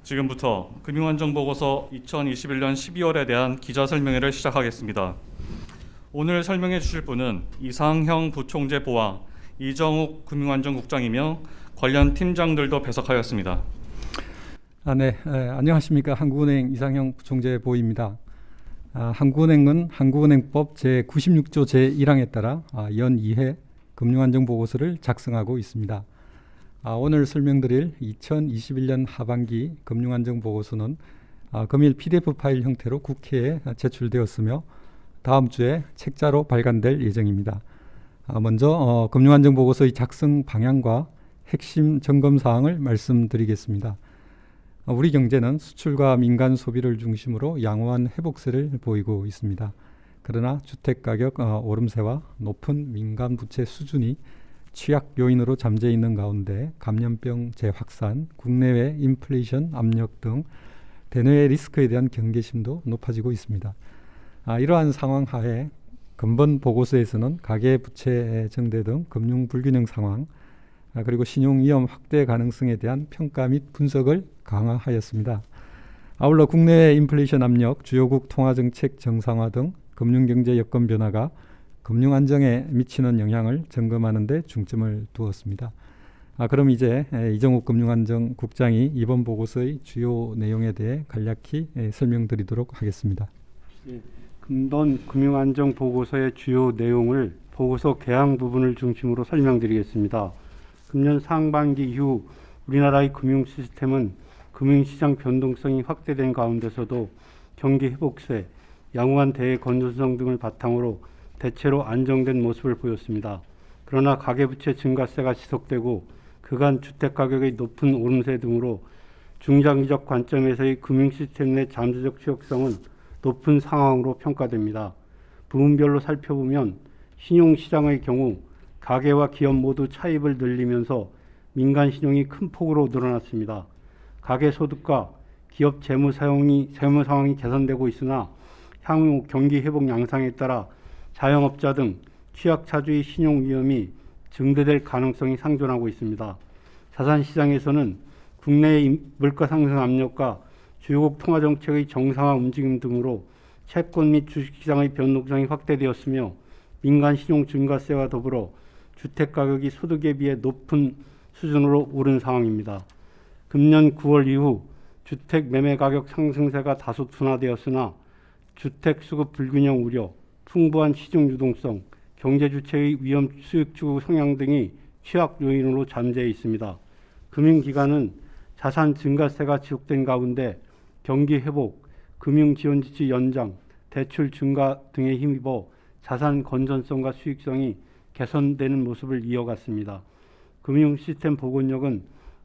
지금부터 금융안정보고서 2021년 12월에 대한 기자 설명회를 시작하겠습니다. 오늘 설명해 주실 분은 이상형 부총재 보아 이정욱 금융안전국장이며 관련 팀장들도 배석하였습니다. 안녕하십니까. 한국은행 이상형 부총재 보입니다. 한국은행은 한국은행법 제96조 제1항에 따라 연 2회 금융안정보고서를 작성하고 있습니다. 오늘 설명드릴 2021년 하반기 금융안정보고서는 금일 PDF 파일 형태로 국회에 제출되었으며 다음 주에 책자로 발간될 예정입니다. 먼저 금융안정보고서의 작성 방향과 핵심 점검사항을 말씀드리겠습니다. 우리 경제는 수출과 민간 소비를 중심으로 양호한 회복세를 보이고 있습니다. 그러나 주택가격 오름세와 높은 민간 부채 수준이 취약 요인으로 잠재 있는 가운데 감염병 재확산, 국내외 인플레이션 압력 등 대내외 리스크에 대한 경계심도 높아지고 있습니다. 이러한 상황 하에 근본 보고서에서는 가계부채 증대 등 금융 불균형 상황, 그리고 신용 위험 확대 가능성에 대한 평가 및 분석을 강화하였습니다. 아울러 국내외 인플레이션 압력, 주요국 통화정책 정상화 등 금융경제 여건 변화가 금융 안정에 미치는 영향을 점검하는 데 중점을 두었습니다. 그럼 이제 이정욱 금융안전국장이 이번 보고서의 주요 내용에 대해 간략히 설명드리도록 하겠습니다. 근본 금융안정보고서의 주요 내용을 보고서 개항 부분을 중심으로 설명드리겠습니다. 금년 상반기 이후 우리나라의 금융 시스템은 금융시장 변동성이 확대된 가운데서도 경기 회복세, 양호한 대외 건전성 등을 바탕으로 대체로 안정된 모습을 보였습니다. 그러나 가계부채 증가세가 지속되고 그간 주택가격의 높은 오름세 등으로 중장기적 관점에서의 금융시스템 내 잠재적 취약성은 높은 상황으로 평가됩니다. 부문별로 살펴보면 신용시장의 경우 가계와 기업 모두 차입을 늘리면서 민간 신용이 큰 폭으로 늘어났습니다. 가계 소득과 기업 재무 상황이 개선되고 있으나 향후 경기 회복 양상에 따라 자영업자 등 취약차주의 신용 위험이 증대될 가능성이 상존하고 있습니다. 자산시장에서는 국내의 물가 상승 압력과 주요국 통화정책의 정상화 움직임 등으로 채권 및 주식시장의 변동성이 확대되었으며 민간 신용 증가세와 더불어 주택가격이 소득에 비해 높은 수준으로 오른 상황입니다. 금년 9월 이후 주택 매매 가격 상승세가 다소 둔화되었으나 주택 수급 불균형 우려, 풍부한 시중 유동성, 경제 주체의 위험 수익 추구 성향 등이 취약 요인으로 잠재해 있습니다. 금융기관은 자산 증가세가 지속된 가운데 경기 회복, 금융 지원 지출 연장, 대출 증가 등에 힘입어 자산 건전성과 수익성이 개선되는 모습을 이어갔습니다. 금융 시스템 복원력은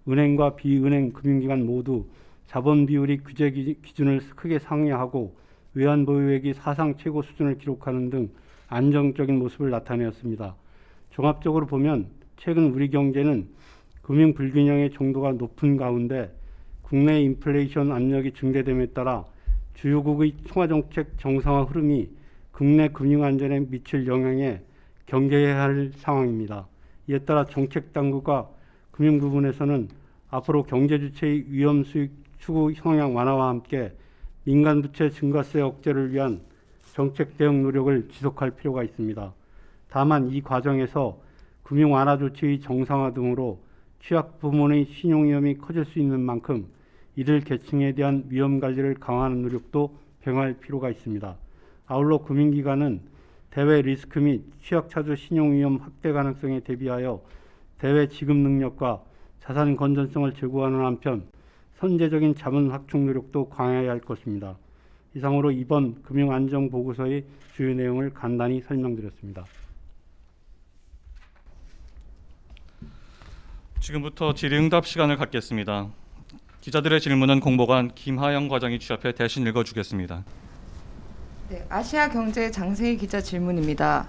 은행과 비은행 금융기관 모두 자본 비율이 규제 기준을 크게 상회하고 외환 보유액이 사상 최고 수준을 기록하는 등 안정적인 모습을 나타내었습니다. 종합적으로 보면 최근 우리 경제는 금융 불균형의 정도가 높은 가운데 국내 인플레이션 압력이 증대됨에 따라 주요국의 통화정책 정상화 흐름이 국내 금융 안전에 미칠 영향에 경계해야 할 상황입니다. 이에 따라 정책 당국과 금융 부분에서는 앞으로 경제 주체의 위험 수익 추구 성향 완화와 함께 민간 부채 증가세 억제를 위한 정책 대응 노력을 지속할 필요가 있습니다. 다만 이 과정에서 금융 완화 조치의 정상화 등으로 취약 부문의 신용 위험이 커질 수 있는 만큼 이들 계층에 대한 위험 관리를 강화하는 노력도 병할 필요가 있습니다. 아울러 금융기관은 대외 리스크 및 취약차주 신용 위험 확대 가능성에 대비하여 대외 지급 능력과 자산 건전성을 제고하는 한편 선제적인 자본 확충 노력도 강화해야 할 것입니다. 이상으로 이번 금융안정보고서의 주요 내용을 간단히 설명드렸습니다. 지금부터 질의응답 시간을 갖겠습니다. 기자들의 질문은 공보관 김하영 과장이 취합해 대신 읽어주겠습니다. 네, 아시아 경제 장세희 기자 질문입니다.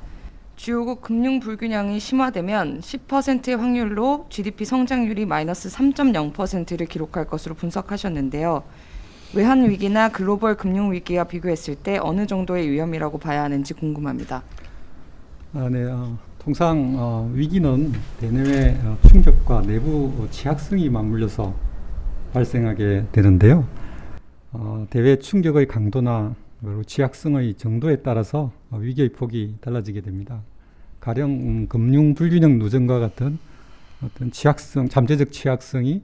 주요국 금융 불균형이 심화되면 10%의 확률로 GDP 성장률이 마이너스 3.0%를 기록할 것으로 분석하셨는데요. 외환 위기나 글로벌 금융 위기와 비교했을 때 어느 정도의 위험이라고 봐야 하는지 궁금합니다. 통상 위기는 대내외 충격과 내부 취약성이 맞물려서 발생하게 되는데요. 대외 충격의 강도나 그리고 취약성의 정도에 따라서 위기의 폭이 달라지게 됩니다. 가령 금융 불균형 누정과 같은 어떤 취약성, 잠재적 취약성이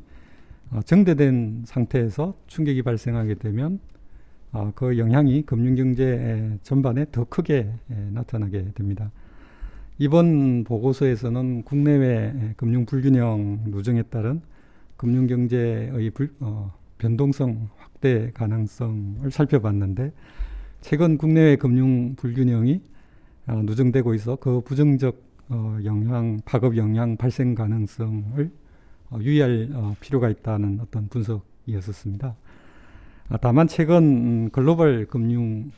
정대된 상태에서 충격이 발생하게 되면 그 영향이 금융경제 전반에 더 크게 나타나게 됩니다. 이번 보고서에서는 국내외 금융 불균형 누정에 따른 금융경제의 변동성 확대 가능성을 살펴봤는데, 최근 국내외 금융 불균형이 누정되고 있어 그 부정적 영향, 파급 영향 발생 가능성을 유의할 필요가 있다는 어떤 분석이었습니다. 다만 최근 글로벌 금융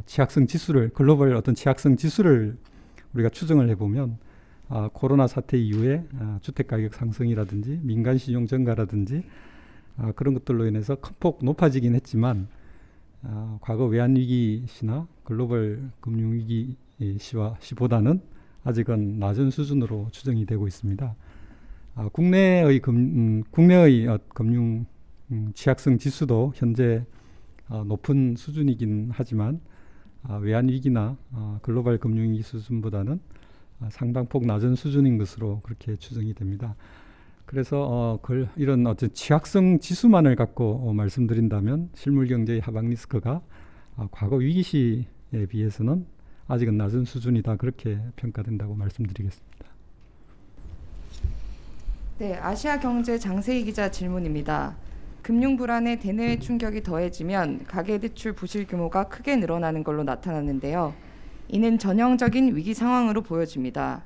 취약성 지수를, 글로벌 어떤 취약성 지수를 우리가 추정을 해보면 코로나 사태 이후에 주택가격 상승이라든지 민간 신용 증가라든지 그런 것들로 인해서 큰 폭 높아지긴 했지만 과거 외환위기 시나 글로벌 금융위기 시보다는 아직은 낮은 수준으로 추정이 되고 있습니다. 국내의 금융 취약성 지수도 현재 높은 수준이긴 하지만 외환위기나 글로벌 금융위기 수준보다는 상당폭 낮은 수준인 것으로 그렇게 추정이 됩니다. 그래서 이런 어떤 취약성 지수만을 갖고 말씀드린다면 실물 경제의 하방 리스크가 과거 위기 시에 비해서는 아직은 낮은 수준이다, 그렇게 평가된다고 말씀드리겠습니다. 네, 아시아경제 장세희 기자 질문입니다. 금융 불안에 대내외 충격이 더해지면 가계대출 부실 규모가 크게 늘어나는 걸로 나타났는데요. 이는 전형적인 위기 상황으로 보여집니다.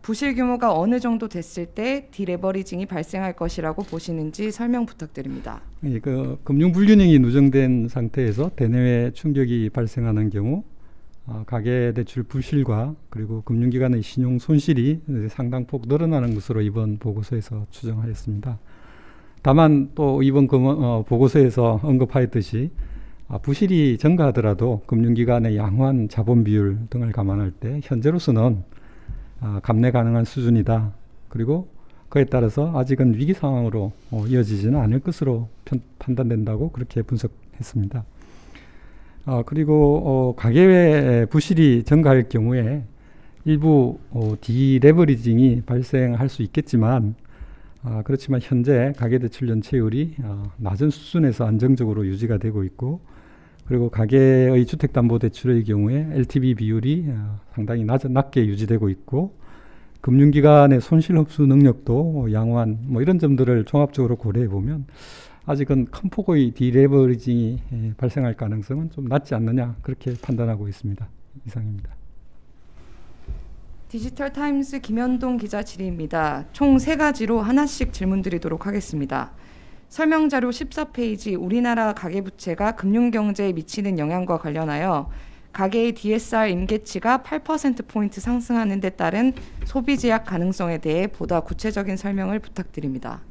부실 규모가 어느 정도 됐을 때 디레버리징이 발생할 것이라고 보시는지 설명 부탁드립니다. 금융 불균형이 누정된 상태에서 대내외 충격이 발생하는 경우 가계대출 부실과 그리고 금융기관의 신용 손실이 상당폭 늘어나는 것으로 이번 보고서에서 추정하였습니다. 다만 또 이번 보고서에서 언급하였듯이 부실이 증가하더라도 금융기관의 양호한 자본 비율 등을 감안할 때 현재로서는 감내 가능한 수준이다. 그리고 그에 따라서 아직은 위기 상황으로 이어지지는 않을 것으로 판단된다고 그렇게 분석했습니다. 그리고 가계외 부실이 증가할 경우에 일부 디레버리징이 발생할 수 있겠지만 그렇지만 현재 가계대출 연체율이 낮은 수준에서 안정적으로 유지가 되고 있고, 그리고 가계의 주택담보대출의 경우에 LTV 비율이 상당히 낮게 유지되고 있고, 금융기관의 손실 흡수 능력도 양호한 이런 점들을 종합적으로 고려해 보면 아직은 큰 폭의 디레버리징이 발생할 가능성은 좀 낮지 않느냐, 그렇게 판단하고 있습니다. 이상입니다. 디지털 타임스 김현동 기자 질의입니다. 총 3가지로 하나씩 질문드리도록 하겠습니다. 설명자료 14페이지 우리나라 가계부채가 금융경제에 미치는 영향과 관련하여 가계의 DSR 임계치가 8%포인트 상승하는 데 따른 소비 제약 가능성에 대해 보다 구체적인 설명을 부탁드립니다.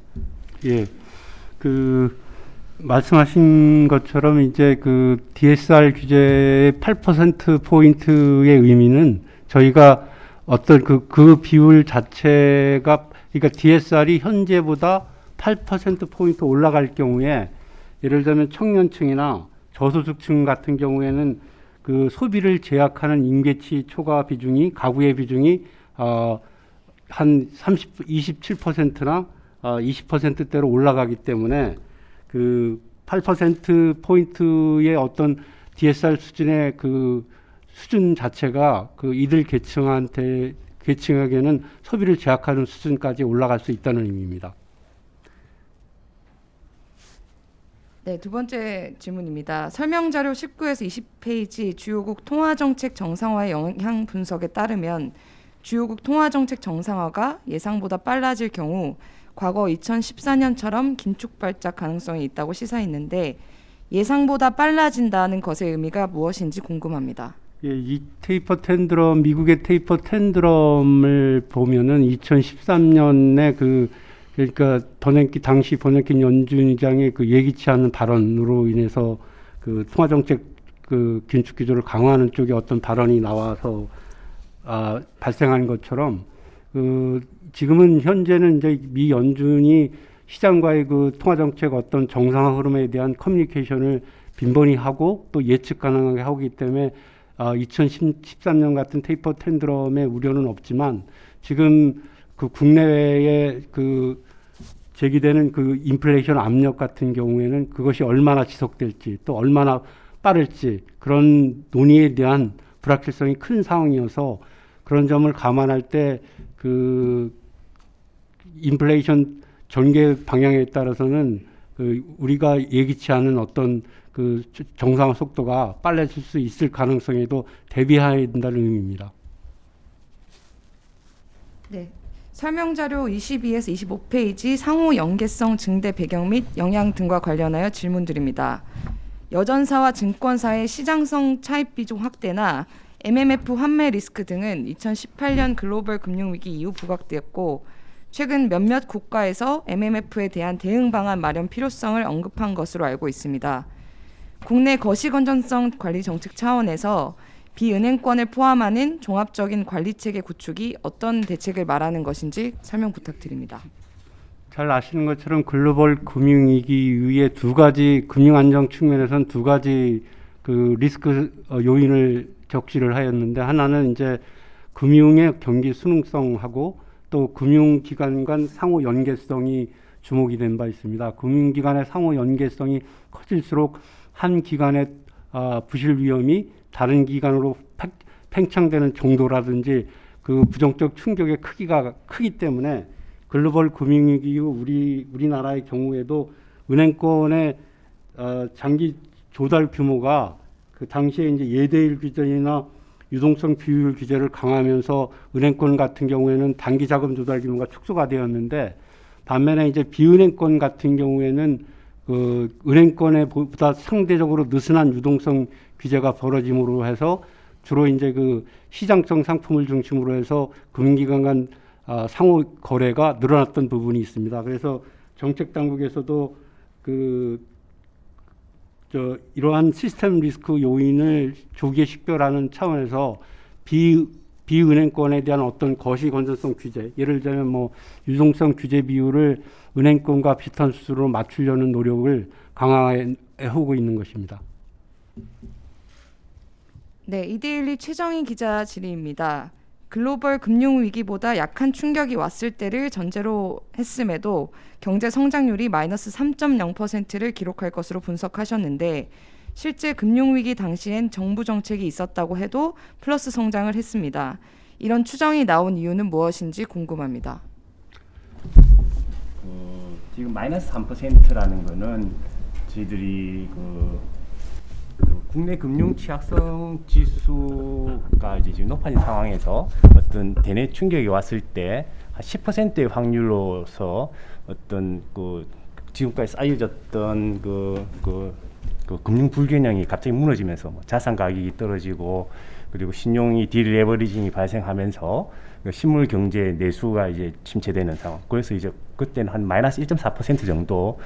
예, 말씀하신 것처럼 이제 DSR 규제의 8%포인트의 의미는 저희가 어떤 그 비율 자체가, 그러니까 DSR이 현재보다 8%포인트 올라갈 경우에, 예를 들면 청년층이나 저소득층 같은 경우에는 그 소비를 제약하는 임계치 초과 비중이, 가구의 비중이 한 27%나 20%대로 올라가기 때문에 그 8%포인트의 어떤 DSR 수준의 그 수준 자체가 이들 계층에게는 소비를 제약하는 수준까지 올라갈 수 있다는 의미입니다. 네, 두 번째 질문입니다. 설명자료 19에서 20페이지 주요국 통화정책 정상화의 영향 분석에 따르면 주요국 통화정책 정상화가 예상보다 빨라질 경우 과거 2014년처럼 긴축 발작 가능성이 있다고 시사했는데, 예상보다 빨라진다는 것의 의미가 무엇인지 궁금합니다. 예, 이 테이퍼 텐드럼, 미국의 테이퍼 텐드럼을 보면은 2013년에 그러니까 당시 버냉킨 연준의장의 예기치 않은 발언으로 인해서 통화정책 긴축 기조를 강화하는 쪽에 어떤 발언이 나와서 발생한 것처럼, 지금은 현재는 이제 미 연준이 시장과의 그 통화 정책 어떤 정상화 흐름에 대한 커뮤니케이션을 빈번히 하고 또 예측 가능하게 하기 때문에 2013년 같은 테이퍼 텐드럼의 우려는 없지만 지금 그 국내외에 그 제기되는 그 인플레이션 압력 같은 경우에는 그것이 얼마나 지속될지 또 얼마나 빠를지 그런 논의에 대한 불확실성이 큰 상황이어서 그런 점을 감안할 때 그 인플레이션 전개 방향에 따라서는 그 우리가 예기치 않은 어떤 그 정상화 속도가 빨라질 수 있을 가능성에도 대비해야 된다는 의미입니다. 네. 설명자료 22에서 25페이지 상호 연계성 증대 배경 및 영향 등과 관련하여 질문드립니다. 여전사와 증권사의 시장성 차입 비중 확대나 MMF 환매 리스크 등은 2018년 글로벌 금융위기 이후 부각되었고 최근 몇몇 국가에서 MMF에 대한 대응 방안 마련 필요성을 언급한 것으로 알고 있습니다. 국내 거시 건전성 관리 정책 차원에서 비은행권을 포함하는 종합적인 관리체계 구축이 어떤 대책을 말하는 것인지 설명 부탁드립니다. 잘 아시는 것처럼 글로벌 금융위기 이후에 두 가지 금융안정 측면에서는 두 가지 그 리스크 요인을 적시를 하였는데 하나는 이제 금융의 경기 순응성하고 또 금융기관 간 상호 연계성이 주목이 된 바 있습니다. 금융기관의 상호 연계성이 커질수록 한 기관의 부실 위험이 다른 기관으로 팽창되는 정도라든지 그 부정적 충격의 크기가 크기 때문에 글로벌 금융위기 이후 우리나라의 경우에도 은행권의 장기 조달 규모가 그 당시에 이제 예대율 규제나 유동성 비율 규제를 강화하면서 은행권 같은 경우에는 단기 자금 조달 규모가 축소가 되었는데 반면에 이제 비은행권 같은 경우에는 그 은행권에 보다 상대적으로 느슨한 유동성 규제가 벌어짐으로 해서 주로 이제 그 시장성 상품을 중심으로 해서 금융기관 간 상호 거래가 늘어났던 부분이 있습니다. 그래서 정책 당국에서도 이러한 시스템 리스크 요인을 조기에 식별하는 차원에서 비은행권에 대한 어떤 거시 건전성 규제, 예를 들면 뭐 유동성 규제 비율을 은행권과 비슷한 수준으로 맞추려는 노력을 강화해오고 있는 것입니다. 네, 이데일리 최정희 기자 질의입니다. 글로벌 금융위기보다 약한 충격이 왔을 때를 전제로 했음에도 경제 성장률이 마이너스 3.0%를 기록할 것으로 분석하셨는데 실제 금융위기 당시엔 정부 정책이 있었다고 해도 플러스 성장을 했습니다. 이런 추정이 나온 이유는 무엇인지 궁금합니다. 지금 마이너스 3%라는 거는 저희들이 국내 금융 취약성 지수가 이제 지금 높아진 상황에서 어떤 대내 충격이 왔을 때 한 10%의 확률로서 어떤 지금까지 쌓여졌던 금융 불균형이 갑자기 무너지면서 자산 가격이 떨어지고 그리고 신용이 디레버리징이 발생하면서 실물 경제 내수가 이제 침체되는 상황. 그래서 이제 그때는 한 마이너스 1.4% 정도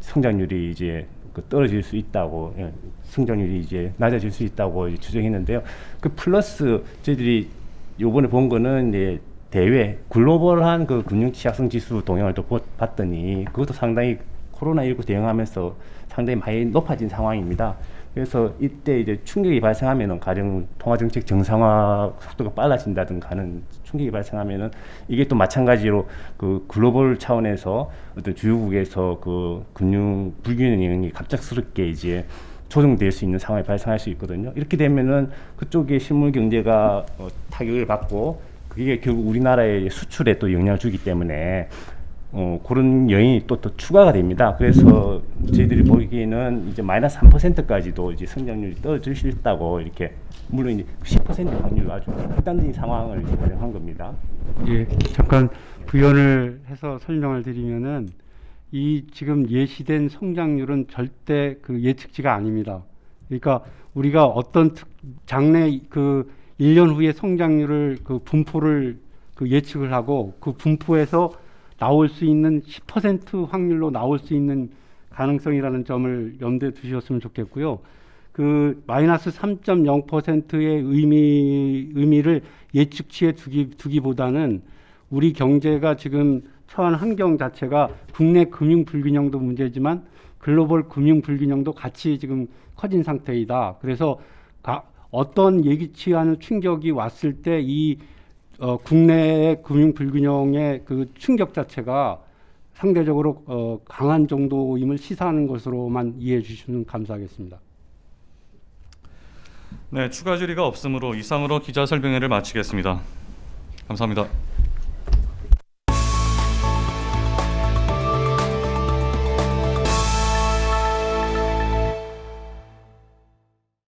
성장률이 이제 떨어질 수 있다고, 성장률이 이제 낮아질 수 있다고 이제 추정했는데요. 그 플러스 저희들이 요번에 본 거는 이제 대외 글로벌한 그 금융 취약성 지수 동향을 또 봤더니 그것도 상당히 코로나19 대응하면서 상당히 많이 높아진 상황입니다. 그래서 이때 이제 충격이 발생하면은 가령 통화정책 정상화 속도가 빨라진다든가 하는 충격이 발생하면은 이게 또 마찬가지로 그 글로벌 차원에서 어떤 주요국에서 그 금융 불균형이 갑작스럽게 이제 조정될 수 있는 상황이 발생할 수 있거든요. 이렇게 되면은 그쪽의 실물 경제가 타격을 받고 그게 결국 우리나라의 수출에 또 영향을 주기 때문에 그런 요인이 또 추가가 됩니다. 그래서 저희들이 보기에는 이제 마이너스 3%까지도 이제 성장률이 떨어질 수 있다고 이렇게 물론 이제 10% 확률로 아주 극단적인 상황을 이제 가정한 겁니다. 예, 잠깐 부연을 해서 설명을 드리면은 이 지금 예시된 성장률은 절대 그 예측치가 아닙니다. 그러니까 우리가 어떤 장래 그 1년 후의 성장률을 그 분포를 그 예측을 하고 그 분포에서 나올 수 있는 10% 확률로 나올 수 있는 가능성이라는 점을 염두에 두셨으면 좋겠고요. 그 마이너스 3.0%의 의미를 예측치에 두기보다는 우리 경제가 지금 처한 환경 자체가 국내 금융 불균형도 문제지만 글로벌 금융 불균형도 같이 지금 커진 상태이다. 그래서 어떤 예기치 않은 충격이 왔을 때 이 국내의 금융 불균형의 그 충격 자체가 상대적으로 강한 정도임을 시사하는 것으로만 이해해 주시면 감사하겠습니다. 네, 추가 질의가 없으므로 이상으로 기자 설명회를 마치겠습니다. 감사합니다.